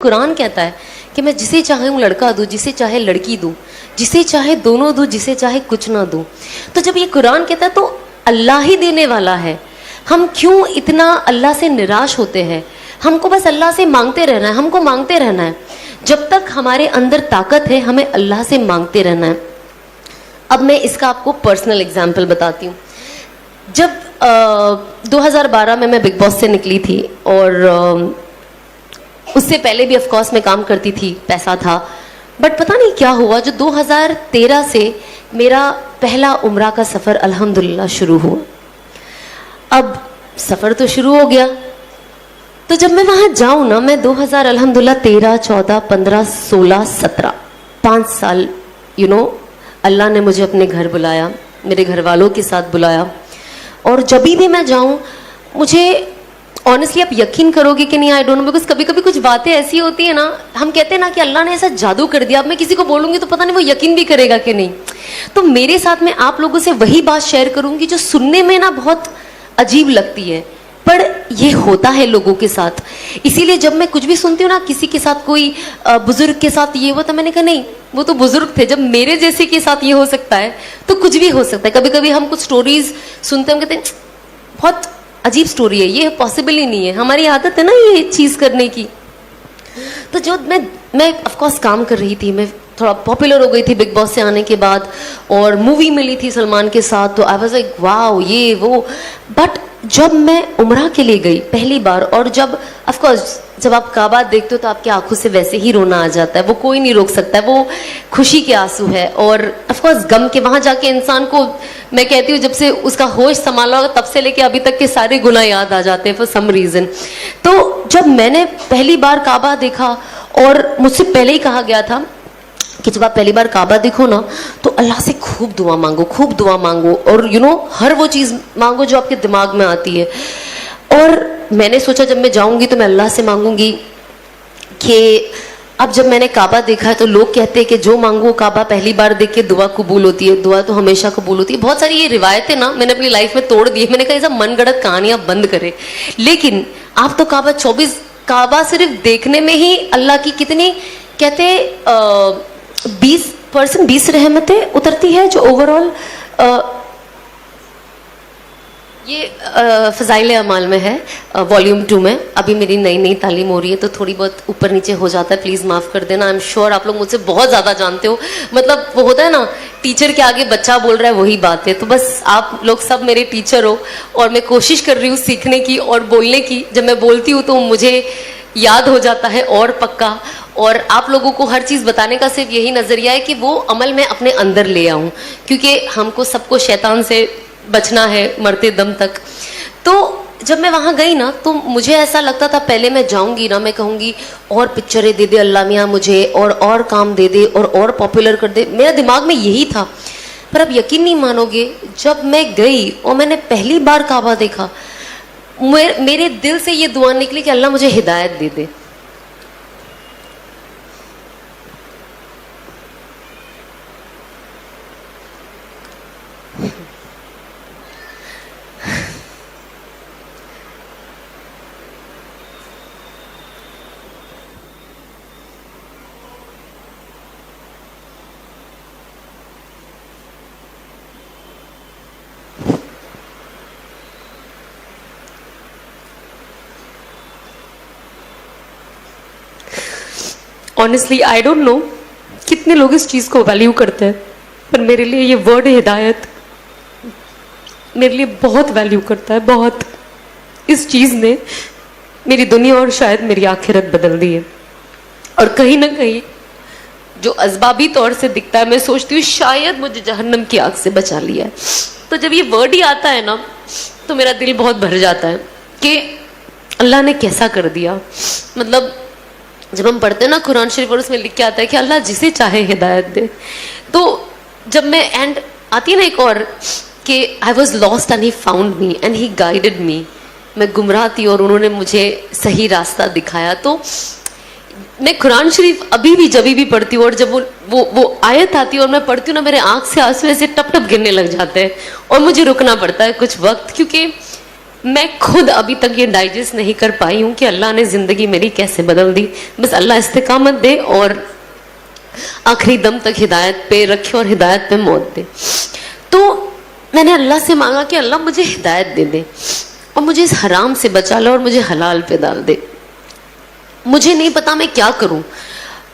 قرآن کہتا ہے کہ میں جسے چاہوں لڑکا دوں، جسے چاہے لڑکی دوں، جسے چاہے دونوں دوں، جسے چاہے کچھ نہ دوں. تو جب یہ قرآن کہتا ہے تو اللہ ہی دینے والا ہے. ہم کیوں اتنا اللہ سے نراش ہوتے ہیں؟ ہم کو بس اللہ سے مانگتے رہنا ہے، ہم کو مانگتے رہنا ہے. جب تک ہمارے اندر طاقت ہے ہمیں اللہ سے مانگتے رہنا ہے. اب میں اس کا آپ کو پرسنل اگزامپل بتاتی ہوں. جب 2012 میں بگ باس سے نکلی تھی، اور اس سے پہلے بھی آف کورس میں کام کرتی تھی، پیسہ تھا، بٹ پتہ نہیں کیا ہوا جو 2013 سے میرا پہلا عمرہ کا سفر الحمدللہ شروع ہوا. اب سفر تو شروع ہو گیا، تو جب میں وہاں جاؤں نا، میں 2000 الحمدللہ 13 14 15 16 17 5 سال اللہ نے مجھے اپنے گھر بلایا، میرے گھر والوں کے ساتھ بلایا. اور جب بھی میں جاؤں مجھے آنیسٹلی آپ یقین کرو گے کہ نہیں، آئی ڈونٹ نو، بیکاز کبھی کبھی کچھ باتیں ایسی ہوتی ہیں نا، ہم کہتے ہیں نا کہ اللہ نے ایسا جادو کر دیا. اب میں کسی کو بولوں گی تو پتہ نہیں وہ یقین بھی کرے گا کہ نہیں. تو میرے ساتھ میں آپ لوگوں سے وہی بات شیئر کروں گی جو سننے میں نا بہت عجیب لگتی ہے، پر یہ ہوتا ہے لوگوں کے ساتھ. اسی لیے جب میں کچھ بھی سنتی ہوں نا، کسی کے ساتھ کوئی بزرگ کے ساتھ یہ ہوا، تو میں نے کہا نہیں، وہ تو بزرگ تھے، جب میرے جیسے کے ساتھ یہ ہو سکتا ہے تو کچھ بھی ہو سکتا ہے. کبھی کبھی ہم کچھ سٹوریز سنتے ہیں، ہم کہتے ہیں بہت عجیب سٹوری ہے، یہ پاسبل ہی نہیں ہے. ہماری عادت ہے نا یہ چیز کرنے کی. تو جو میں آف کورس کام کر رہی تھی، میں تھوڑا پاپولر ہو گئی تھی بگ باس سے آنے کے بعد، اور مووی ملی تھی سلمان کے ساتھ، تو آئی واز لائک واو یہ وہ. بٹ جب میں عمرہ کے لیے گئی پہلی بار، اور جب آف کورس جب آپ کعبہ دیکھتے ہو تو آپ کی آنکھوں سے ویسے ہی رونا آ جاتا ہے، وہ کوئی نہیں روک سکتا ہے، وہ خوشی کے آنسو ہے. اور آف کورس غم کے، وہاں جا کے انسان کو، میں کہتی ہوں جب سے اس کا ہوش سنبھالا ہوگا تب سے لے کے ابھی تک کے سارے گناہ یاد آ جاتے ہیں فار سم ریزن. تو جب میں نے پہلی بار کعبہ دیکھا، اور مجھ سے پہلے ہی کہا گیا تھا کہ جب آپ پہلی بار کعبہ دیکھو نا تو اللہ سے خوب دعا مانگو، خوب دعا مانگو، اور ہر وہ چیز مانگو جو آپ کے دماغ میں آتی ہے. اور میں نے سوچا جب میں جاؤں گی تو میں اللہ سے مانگوں گی کہ اب جب میں نے کعبہ دیکھا ہے تو لوگ کہتے ہیں کہ جو مانگو کعبہ پہلی بار دیکھ کے دعا قبول ہوتی ہے، دعا تو ہمیشہ قبول ہوتی ہے. بہت ساری یہ روایتیں نا میں نے اپنی لائف میں توڑ دی. میں نے کہا یہ سب من گڑت کہانیاں بند کرے. لیکن آپ تو کعبہ صرف دیکھنے میں ہی اللہ کی کتنی کہتے 20% رحمتیں اترتی ہے، جو اوور آل یہ فضائل اعمال میں ہے، والیوم 2 میں. ابھی میری نئی تعلیم ہو رہی ہے تو تھوڑی بہت اوپر نیچے ہو جاتا ہے، پلیز معاف کر دینا. آئی ایم شیور آپ لوگ مجھ سے بہت زیادہ جانتے ہو. مطلب وہ ہوتا ہے نا ٹیچر کے آگے بچہ بول رہا ہے، وہی بات ہے. تو بس آپ لوگ سب میرے ٹیچر ہو، اور میں کوشش کر رہی ہوں سیکھنے کی اور بولنے کی. جب میں بولتی ہوں تو مجھے یاد ہو جاتا ہے اور پکا. اور آپ لوگوں کو ہر چیز بتانے کا صرف یہی نظریہ ہے کہ وہ عمل میں اپنے اندر لے آؤں، کیونکہ ہم کو سب کو شیطان سے بچنا ہے مرتے دم تک. تو جب میں وہاں گئی نا تو مجھے ایسا لگتا تھا پہلے میں جاؤں گی نا، میں کہوں گی اور پکچریں دے دے اللہ میاں مجھے، اور کام دے دے، اور پاپولر کر دے. میرا دماغ میں یہی تھا. پر اب یقین نہیں مانو گے، جب میں گئی اور میں نے پہلی بار کعبہ دیکھا، میرے دل سے یہ دعا نکلی کہ اللہ مجھے ہدایت دے دے. آنیسٹلی آئی ڈونٹ نو کتنے لوگ اس چیز کو ویلیو کرتے ہیں، پر میرے لیے یہ ورڈ ہدایت میرے لیے بہت ویلیو کرتا ہے، بہت. اس چیز نے میری دنیا اور شاید میری آخرت بدل دی ہے. اور کہیں نہ کہیں جو اسبابی طور سے دکھتا ہے، میں سوچتی ہوں شاید مجھے جہنم کی آگ سے بچا لیا ہے. تو جب یہ ورڈ ہی آتا ہے نا تو میرا دل بہت بھر جاتا ہے کہ اللہ نے کیسا کر دیا. مطلب جب ہم پڑھتے ہیں نا قرآن شریف، اور اس میں لکھ کے آتا ہے کہ اللہ جسے چاہے ہدایت دے. تو جب میں اینڈ آتی ہے نا ایک اور کہ I was lost and he found me and he guided me، میں گمراہ تھی اور انہوں نے مجھے صحیح راستہ دکھایا. تو میں قرآن شریف ابھی بھی جب بھی پڑھتی ہوں، اور جب وہ آیت آتی ہے اور میں پڑھتی ہوں نا، میرے آنکھ سے آنسو ایسے ٹپ ٹپ گرنے لگ جاتے ہیں، اور مجھے رکنا پڑتا ہے کچھ وقت، کیونکہ میں خود ابھی تک یہ ڈائجسٹ نہیں کر پائی ہوں کہ اللہ نے زندگی میری کیسے بدل دی. بس اللہ استقامت دے اور آخری دم تک ہدایت پہ رکھے اور ہدایت پہ موت دے. تو میں نے اللہ سے مانگا کہ اللہ مجھے ہدایت دے دے اور مجھے اس حرام سے بچا لے اور مجھے حلال پہ ڈال دے. مجھے نہیں پتا میں کیا کروں.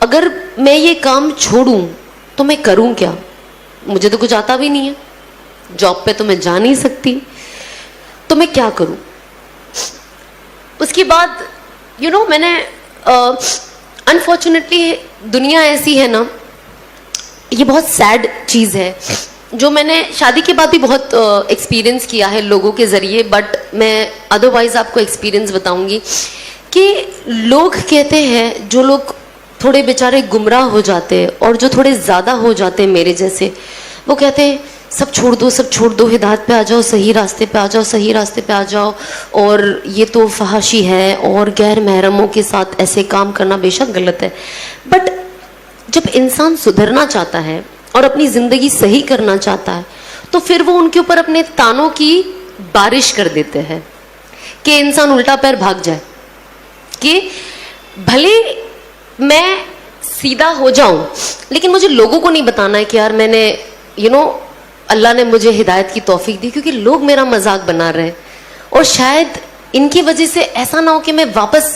اگر میں یہ کام چھوڑوں تو میں کروں کیا؟ مجھے تو کچھ آتا بھی نہیں ہے, جاب پہ تو میں جا نہیں سکتی, تو میں کیا کروں؟ اس کے بعد میں نے انفارچونیٹلی دنیا ایسی ہے نا, یہ بہت سیڈ چیز ہے جو میں نے شادی کے بعد بھی بہت ایکسپیرئنس کیا ہے لوگوں کے ذریعے, بٹ میں ادروائز آپ کو ایکسپیرئنس بتاؤں گی کہ لوگ کہتے ہیں, جو لوگ تھوڑے بیچارے گمراہ ہو جاتے اور جو تھوڑے زیادہ ہو جاتے ہیں میرے جیسے, وہ کہتے ہیں سب چھوڑ دو, سب چھوڑ دو, ہدایت پہ آ جاؤ, صحیح راستے پہ آ جاؤ, صحیح راستے پہ آ جاؤ, اور یہ تو فحاشی ہے اور غیر محرموں کے ساتھ ایسے کام کرنا بے شک غلط ہے. بٹ جب انسان سدھرنا چاہتا ہے اور اپنی زندگی صحیح کرنا چاہتا ہے تو پھر وہ ان کے اوپر اپنے تانوں کی بارش کر دیتے ہیں کہ انسان الٹا پیر بھاگ جائے, کہ بھلے میں سیدھا ہو جاؤں لیکن مجھے لوگوں کو نہیں بتانا ہے کہ یار میں نے اللہ نے مجھے ہدایت کی توفیق دی, کیونکہ لوگ میرا مذاق بنا رہے ہیں اور شاید ان کی وجہ سے ایسا نہ ہو کہ میں واپس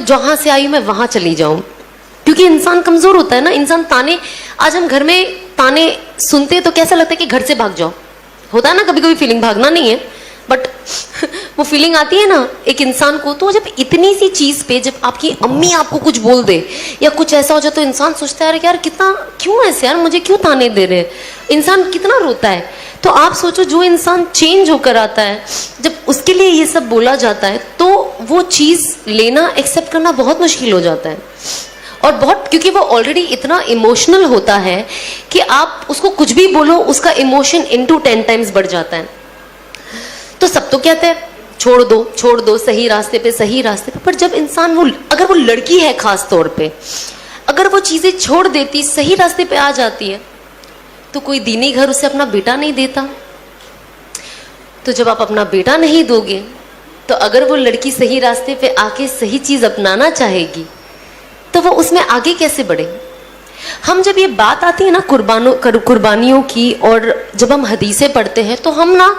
جہاں سے آئی ہوں میں وہاں چلی جاؤں. کیونکہ انسان کمزور ہوتا ہے نا, انسان تانے, آج ہم گھر میں تانے سنتے تو کیسا لگتا ہے کہ گھر سے بھاگ جاؤ, ہوتا ہے نا کبھی کبھی فیلنگ, بھاگنا نہیں ہے بٹ وہ فیلنگ آتی ہے نا ایک انسان کو. تو جب اتنی سی چیز پہ جب آپ کی امی آپ کو کچھ بول دے یا کچھ ایسا ہو جائے تو انسان سوچتا ہے یار کتنا, کیوں ایسے یار, مجھے کیوں تانے دے رہے, انسان کتنا روتا ہے. تو آپ سوچو جو انسان چینج ہو کر آتا ہے, جب اس کے لیے یہ سب بولا جاتا ہے تو وہ چیز لینا, ایکسیپٹ کرنا بہت مشکل ہو جاتا ہے. اور بہت, کیونکہ وہ آلریڈی اتنا ایموشنل ہوتا ہے کہ آپ اس کو کچھ بھی بولو اس کا ایموشن انٹو 10 ٹائمز بڑھ جاتا ہے. تو سب تو کہتے ہیں چھوڑ دو, چھوڑ دو, صحیح راستے پہ, صحیح راستے پہ. پر جب انسان اگر وہ لڑکی ہے خاص طور پہ, اگر وہ چیزیں چھوڑ دیتی, صحیح راستے پہ آ جاتی ہے, تو کوئی دینی گھر اسے اپنا بیٹا نہیں دیتا. تو جب آپ اپنا بیٹا نہیں دو گے تو اگر وہ لڑکی صحیح راستے پہ آ کے صحیح چیز اپنانا چاہے گی تو وہ اس میں آگے کیسے بڑھے؟ ہم جب یہ بات آتی ہے نا قربانیوں کی, اور جب ہم حدیثیں پڑھتے ہیں تو ہم نا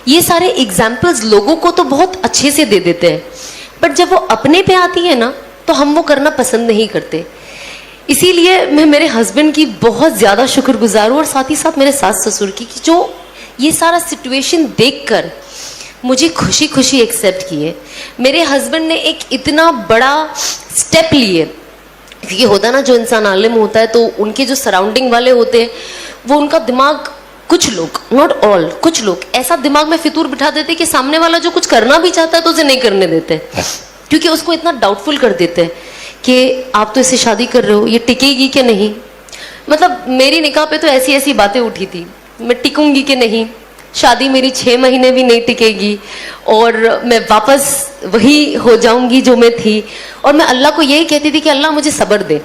یہ سارے ایگزامپلز لوگوں کو تو بہت اچھے سے دے دیتے ہیں, بٹ جب وہ اپنے پہ آتی ہے نا تو ہم وہ کرنا پسند نہیں کرتے. اسی لیے میں میرے ہسبینڈ کی بہت زیادہ شکر گزار ہوں, اور ساتھ ہی ساتھ میرے ساس سسر کی, کہ جو یہ سارا سچویشن دیکھ کر مجھے خوشی خوشی ایکسیپٹ کیے. میرے ہسبینڈ نے ایک اتنا بڑا اسٹیپ لیے, کیونکہ ہوتا نا جو انسان عالم ہوتا ہے تو ان کے جو سراؤنڈنگ والے ہوتے ہیں وہ ان کا دماغ, کچھ لوگ, ناٹ آل, کچھ لوگ ایسا دماغ میں فطور بٹھا دیتے کہ سامنے والا جو کچھ کرنا بھی چاہتا ہے تو اسے نہیں کرنے دیتے, کیونکہ اس کو اتنا ڈاؤٹ فل کر دیتے ہیں کہ آپ تو اس سے شادی کر رہے ہو, یہ ٹکے گی کہ نہیں. مطلب میری نکاح پہ تو ایسی ایسی باتیں اٹھی تھی, میں ٹکوں گی کہ نہیں, شادی میری 6 مہینے بھی نہیں ٹکے گی, اور میں واپس وہی ہو جاؤں گی جو میں تھی. اور میں اللہ کو یہی کہتی تھی کہ اللہ مجھے صبر دے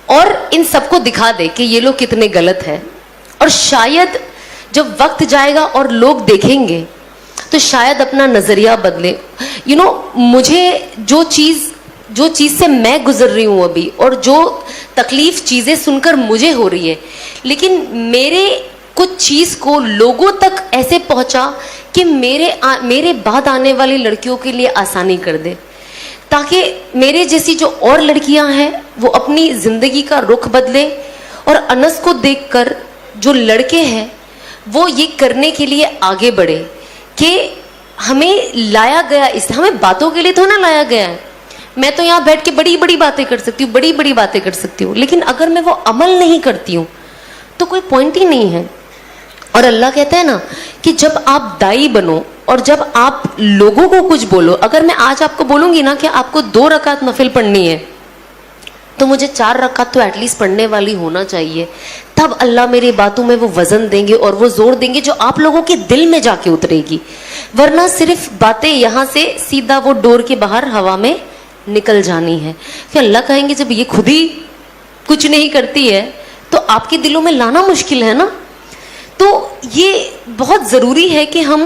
اور ان سب کو دکھا دے کہ یہ لوگ کتنے غلط ہیں, اور شاید جب وقت جائے گا اور لوگ دیکھیں گے تو شاید اپنا نظریہ بدلے. مجھے جو چیز سے میں گزر رہی ہوں ابھی, اور جو تکلیف چیزیں سن کر مجھے ہو رہی ہے, لیکن میرے کچھ چیز کو لوگوں تک ایسے پہنچا کہ میرے بعد آنے والی لڑکیوں کے لیے آسانی کر دے, تاکہ میرے جیسی جو اور لڑکیاں ہیں وہ اپنی زندگی کا رخ بدلے. اور انس کو دیکھ کر جو لڑکے ہیں وہ یہ کرنے کے لیے آگے بڑھے کہ ہمیں لایا گیا, ہمیں باتوں کے لیے تو نہ لایا گیا ہے. میں تو یہاں بیٹھ کے بڑی بڑی باتیں کر سکتی ہوں, بڑی بڑی باتیں کر سکتی ہوں, لیکن اگر میں وہ عمل نہیں کرتی ہوں تو کوئی پوائنٹ ہی نہیں ہے. اور اللہ کہتا ہے نا کہ جب آپ دائی بنو اور جب آپ لوگوں کو کچھ بولو, اگر میں آج آپ کو بولوں گی نا کہ آپ کو 2 رکعت نفل پڑھنی ہے تو مجھے 4 رکعت تو ایٹ لیسٹ پڑھنے والی ہونا چاہیے, تب اللہ میری باتوں میں وہ وزن دیں گے اور وہ زور دیں گے جو آپ لوگوں کے دل میں جا کے اترے گی. ورنہ صرف باتیں یہاں سے سیدھا وہ ڈور کے باہر ہوا میں نکل جانی ہے. پھر اللہ کہیں گے جب یہ خود ہی کچھ نہیں کرتی ہے تو آپ کے دلوں میں لانا مشکل ہے نا. تو یہ بہت ضروری ہے کہ ہم